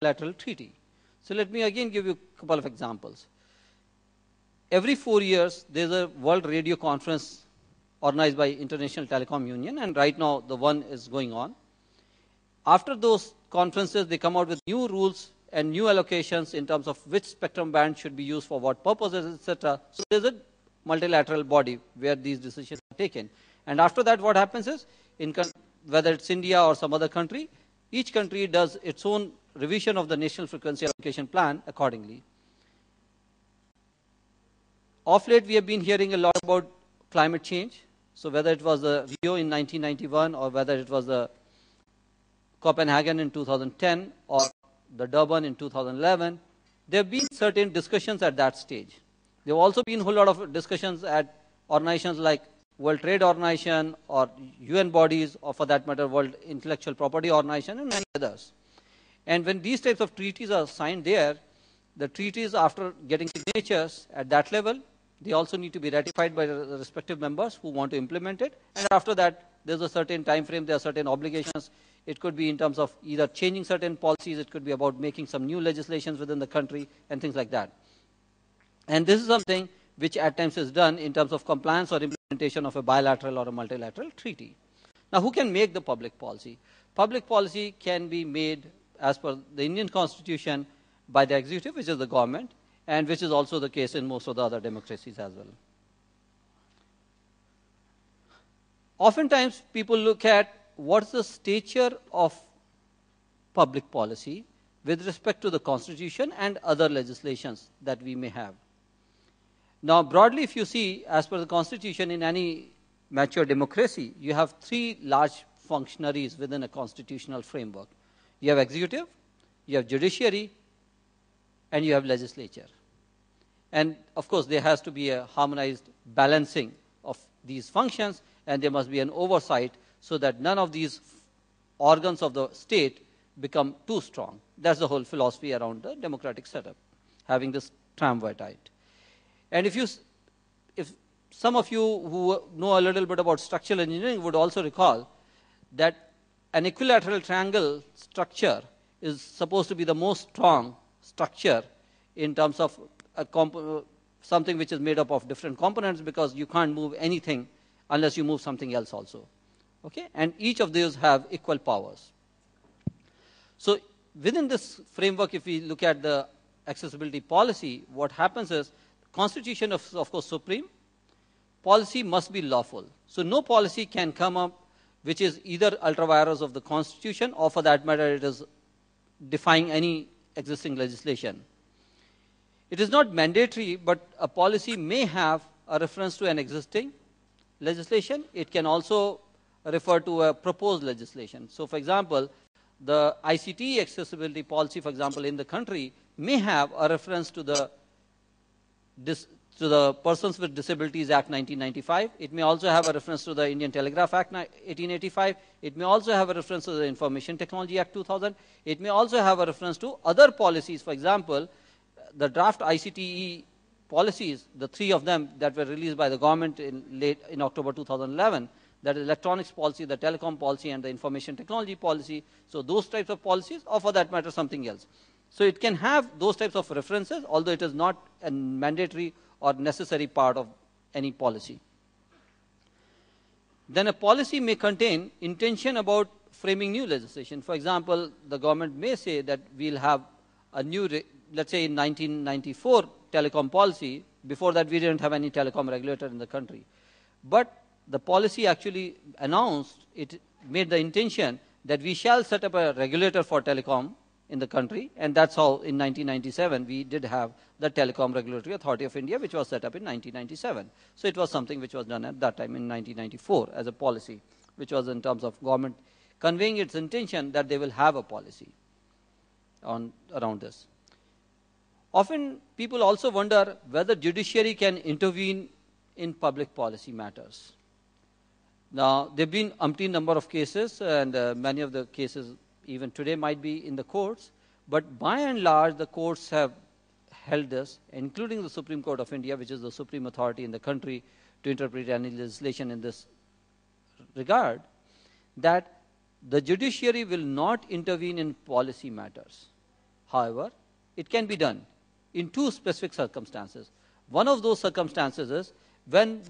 multilateral treaty. So let me again give you a couple of examples. Every 4 years, there's a World Radio Conference organized by International Telecom Union, and right now the one is going on. After those conferences, they come out with new rules and new allocations in terms of which spectrum band should be used for what purposes, etc. So there's a multilateral body where these decisions are taken. And after that, what happens is, whether it's India or some other country, each country does its own revision of the national frequency allocation plan accordingly. Of late, we have been hearing a lot about climate change. So whether it was the Rio in 1991 or whether it was the Copenhagen in 2010 or the Durban in 2011, there have been certain discussions at that stage. There have also been a whole lot of discussions at organizations like World Trade Organization or UN bodies, or for that matter, World Intellectual Property Organization and many others. And when these types of treaties are signed there, the treaties, after getting signatures at that level, they also need to be ratified by the respective members who want to implement it. And after that, there's a certain time frame, there are certain obligations. It could be in terms of either changing certain policies, it could be about making some new legislations within the country and things like that. And this is something which at times is done in terms of compliance or implementation of a bilateral or a multilateral treaty. Now, who can make the public policy? Public policy can be made as per the Indian Constitution by the executive, which is the government, and which is also the case in most of the other democracies as well. Oftentimes, people look at what's the stature of public policy with respect to the Constitution and other legislations that we may have. Now, broadly, if you see, as per the Constitution, in any mature democracy, you have three large functionaries within a constitutional framework. You have executive, you have judiciary, and you have legislature. And of course, there has to be a harmonized balancing of these functions, and there must be an oversight so that none of these organs of the state become too strong. That's the whole philosophy around the democratic setup, having this triumvirate. And if some of you who know a little bit about structural engineering would also recall that an equilateral triangle structure is supposed to be the most strong structure in terms of something which is made up of different components, because you can't move anything unless you move something else also. Okay? And each of these have equal powers. So within this framework, if we look at the accessibility policy, what happens is, Constitution is of course supreme. Policy must be lawful. So no policy can come up which is either ultra vires of the Constitution, or for that matter, it is defying any existing legislation. It is not mandatory, but a policy may have a reference to an existing legislation. It can also refer to a proposed legislation. So for example, the ICT accessibility policy, for example, in the country may have a reference to the Persons with Disabilities Act 1995. It may also have a reference to the Indian Telegraph Act 1885. It may also have a reference to the Information Technology Act 2000. It may also have a reference to other policies. For example, the draft ICTE policies, the three of them that were released by the government in October 2011, that is electronics policy, the telecom policy, and the information technology policy. So those types of policies, or for that matter, something else. So it can have those types of references, although it is not a mandatory or necessary part of any policy. Then a policy may contain intention about framing new legislation. For example, the government may say that we'll have a new, let's say in 1994 telecom policy. Before that, we didn't have any telecom regulator in the country. But the policy actually announced, it made the intention that we shall set up a regulator for telecom in the country, and that's how in 1997 we did have the Telecom Regulatory Authority of India, which was set up in 1997. So it was something which was done at that time in 1994 as a policy, which was in terms of government conveying its intention that they will have a policy around this. Often people also wonder whether judiciary can intervene in public policy matters. Now, there have been umpteen number of cases, and many of the cases even today might be in the courts, but by and large the courts have held this, including the Supreme Court of India, which is the supreme authority in the country to interpret any legislation in this regard, that the judiciary will not intervene in policy matters. However, it can be done in two specific circumstances. One of those circumstances is when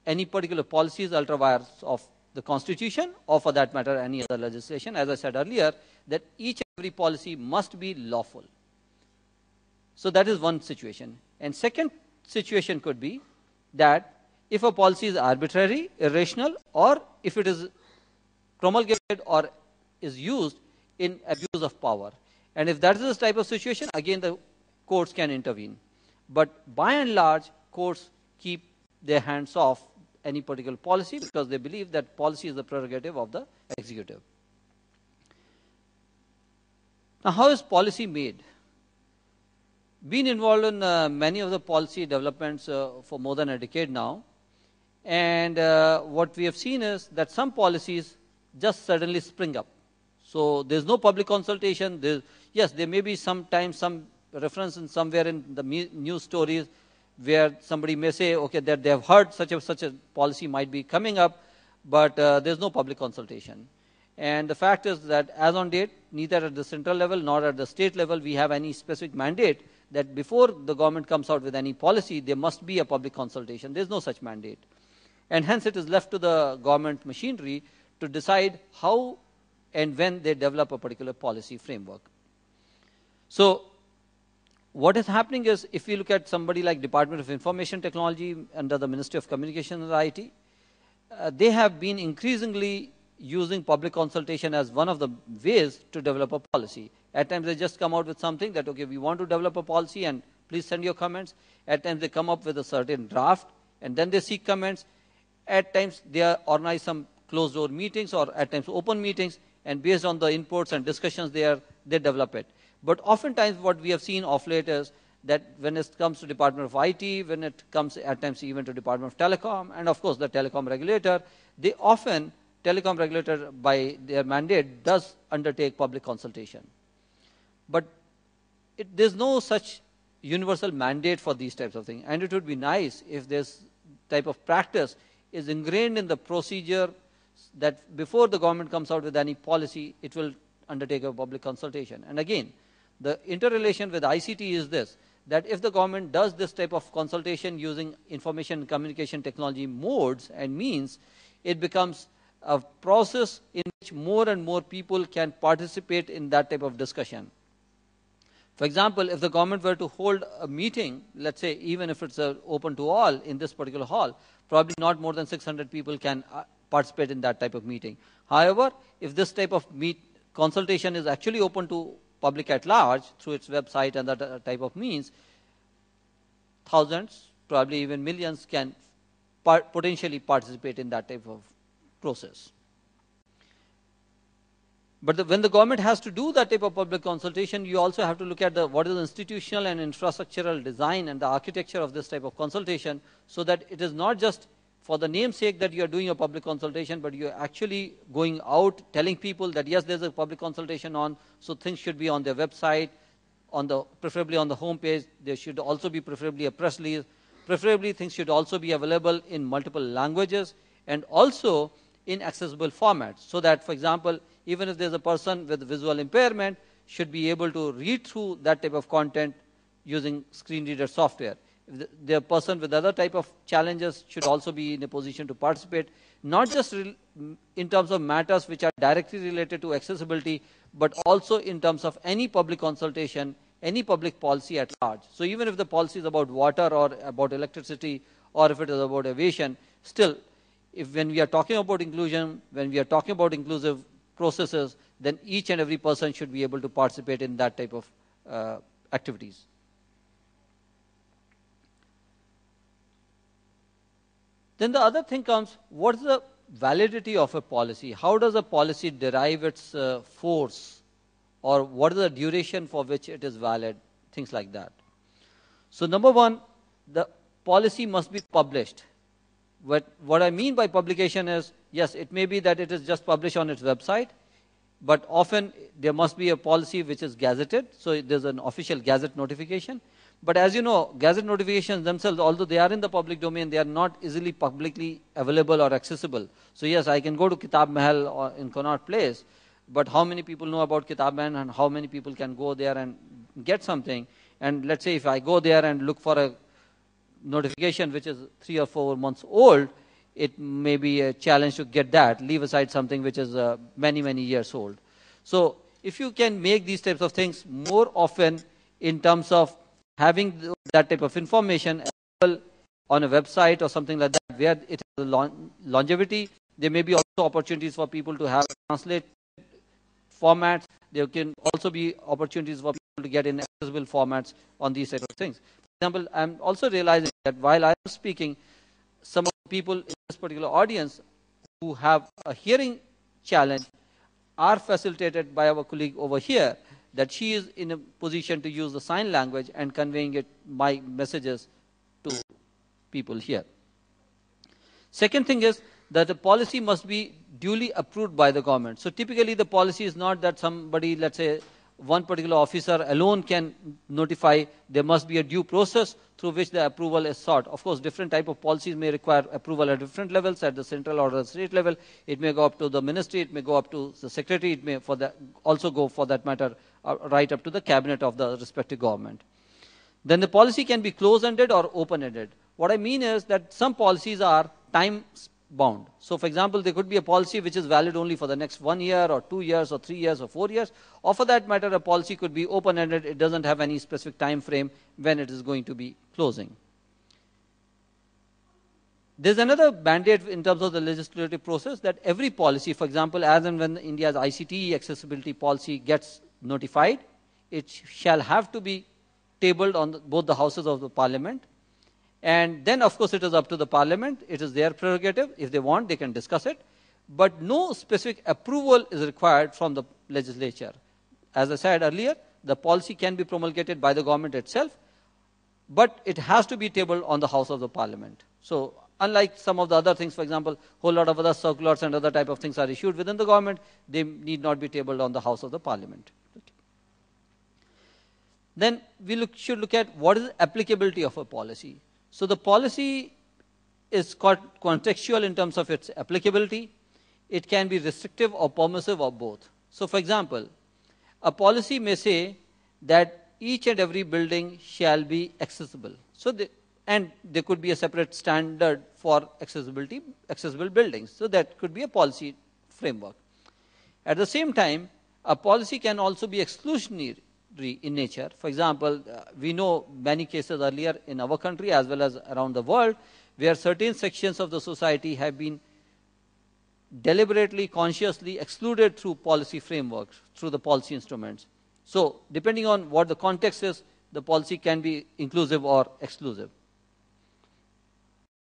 any particular policy is ultra vires of the Constitution, or for that matter any other legislation. As I said earlier, that each and every policy must be lawful. So that is one situation. And second situation could be that if a policy is arbitrary, irrational, or if it is promulgated or is used in abuse of power. And if that is this type of situation, again the courts can intervene. But by and large, courts keep their hands off any particular policy because they believe that policy is the prerogative of the executive. Now, how is policy made? Been involved in many of the policy developments for more than a decade now. And what we have seen is that some policies just suddenly spring up. So there's no public consultation. Yes, there may be sometimes some reference in somewhere in the news stories where somebody may say, okay, that they have heard such a policy might be coming up, but there's no public consultation. And the fact is that as on date, neither at the central level nor at the state level, we have any specific mandate that before the government comes out with any policy, there must be a public consultation. There's no such mandate. And hence it is left to the government machinery to decide how and when they develop a particular policy framework. So what is happening is, if you look at somebody like Department of Information Technology under the Ministry of Communication and IT, they have been increasingly using public consultation as one of the ways to develop a policy. At times they just come out with something that, okay, we want to develop a policy and please send your comments. At times they come up with a certain draft and then they seek comments. At times they organize some closed door meetings or at times open meetings, and based on the inputs and discussions they develop it. But oftentimes what we have seen of late is that when it comes to Department of IT, when it comes at times even to Department of Telecom, and of course the telecom regulator, telecom regulator by their mandate does undertake public consultation. But there's no such universal mandate for these types of things. And it would be nice if this type of practice is ingrained in the procedure that before the government comes out with any policy, it will undertake a public consultation. And again, the interrelation with ICT is this, that if the government does this type of consultation using information and communication technology modes and means, it becomes a process in which more and more people can participate in that type of discussion. For example, if the government were to hold a meeting, let's say even if it's open to all in this particular hall, probably not more than 600 people can participate in that type of meeting. However, if this type of consultation is actually open to public at large through its website and that type of means, thousands, probably even millions can potentially participate in that type of process. But when the government has to do that type of public consultation, you also have to look at what is the institutional and infrastructural design and the architecture of this type of consultation, so that it is not just for the name's sake that you are doing a public consultation, but you are actually going out telling people that yes, there's a public consultation on, so things should be on their website, preferably on the home page. There should also be preferably a press release. Preferably things should also be available in multiple languages and also in accessible formats, so that, for example, even if there's a person with visual impairment, should be able to read through that type of content using screen reader software. If the person with other type of challenges should also be in a position to participate, not just in terms of matters which are directly related to accessibility, but also in terms of any public consultation, any public policy at large. So even if the policy is about water or about electricity, or if it is about aviation, still, when we are talking about inclusion, when we are talking about inclusive processes, then each and every person should be able to participate in that type of activities. Then the other thing comes, what is the validity of a policy? How does a policy derive its force? Or what is the duration for which it is valid? Things like that. So number one, the policy must be published. What I mean by publication is, yes, it may be that it is just published on its website, but often there must be a policy which is gazetted, so there's an official gazette notification. But as you know, gazette notifications themselves, although they are in the public domain, they are not easily publicly available or accessible. So yes, I can go to Kitab Mahal or in Connaught Place, but how many people know about Kitaban and how many people can go there and get something? And let's say if I go there and look for a notification which is 3 or 4 months old, it may be a challenge to get that. Leave aside something which is many, many years old. So if you can make these types of things more often in terms of having that type of information on a website or something like that, where it has a longevity, there may be also opportunities for people to have translate formats. There can also be opportunities for people to get in accessible formats on these types of things. For example, I'm also realizing that while I am speaking, some of the people in this particular audience who have a hearing challenge are facilitated by our colleague over here, that she is in a position to use the sign language and conveying my messages to people here. Second thing is that the policy must be duly approved by the government. So typically the policy is not that somebody, let's say one particular officer alone can notify. There must be a due process through which the approval is sought. Of course, different type of policies may require approval at different levels, at the central or the state level. It may go up to the ministry, it may go up to the secretary, it may also go for that matter right up to the cabinet of the respective government. Then the policy can be close-ended or open-ended. What I mean is that some policies are time-bound. So, for example, there could be a policy which is valid only for the next 1 year or 2 years or 3 years or 4 years. Or for that matter, a policy could be open-ended. It doesn't have any specific time frame when it is going to be closing. There's another mandate in terms of the legislative process, that every policy, for example, as and when India's ICT accessibility policy gets notified, it shall have to be tabled on both the houses of the parliament. And then, of course, it is up to the parliament. It is their prerogative. If they want, they can discuss it. But no specific approval is required from the legislature. As I said earlier, the policy can be promulgated by the government itself, but it has to be tabled on the house of the parliament. So unlike some of the other things, for example, a whole lot of other circulars and other type of things are issued within the government, they need not be tabled on the house of the parliament. Then we should look at what is the applicability of a policy. So the policy is contextual in terms of its applicability. It can be restrictive or permissive or both. So for example, a policy may say that each and every building shall be accessible. So and there could be a separate standard for accessible buildings. So that could be a policy framework. At the same time, a policy can also be exclusionary in nature. For example, we know many cases earlier in our country as well as around the world where certain sections of the society have been deliberately, consciously excluded through policy frameworks, through the policy instruments. So depending on what the context is, the policy can be inclusive or exclusive.